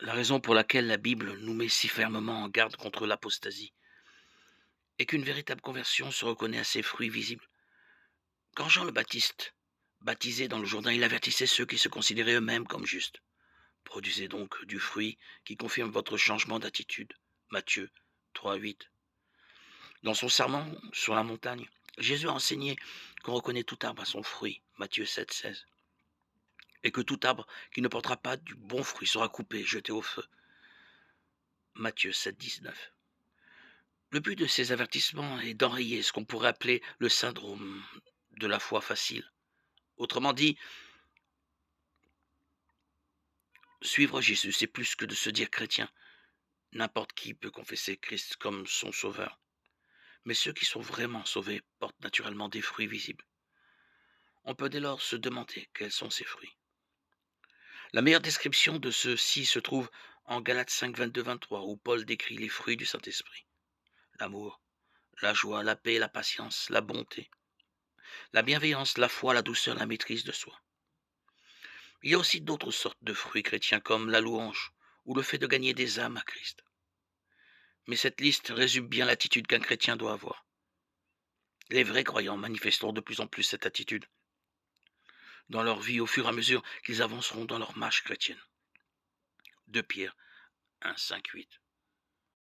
La raison pour laquelle la Bible nous met si fermement en garde contre l'apostasie est qu'une véritable conversion se reconnaît à ses fruits visibles. Quand Jean le Baptiste baptisait dans le Jourdain, il avertissait ceux qui se considéraient eux-mêmes comme justes. Produisez donc du fruit qui confirme votre changement d'attitude. Matthieu 3,8. Dans son sermon sur la montagne, Jésus a enseigné qu'on reconnaît tout arbre à son fruit. Matthieu 7,16. Et que tout arbre qui ne portera pas du bon fruit sera coupé, jeté au feu. Matthieu 7,19. Le but de ces avertissements est d'enrayer ce qu'on pourrait appeler le syndrome de la foi facile. Autrement dit, suivre Jésus, c'est plus que de se dire chrétien. N'importe qui peut confesser Christ comme son sauveur. Mais ceux qui sont vraiment sauvés portent naturellement des fruits visibles. On peut dès lors se demander quels sont ces fruits. La meilleure description de ceux-ci se trouve en Galates 5, 22-23, où Paul décrit les fruits du Saint-Esprit. L'amour, la joie, la paix, la patience, la bonté, la bienveillance, la foi, la douceur, la maîtrise de soi. Il y a aussi d'autres sortes de fruits chrétiens comme la louange ou le fait de gagner des âmes à Christ. Mais cette liste résume bien l'attitude qu'un chrétien doit avoir. Les vrais croyants manifesteront de plus en plus cette attitude dans leur vie au fur et à mesure qu'ils avanceront dans leur marche chrétienne. 2 Pierre 1, 5, 8.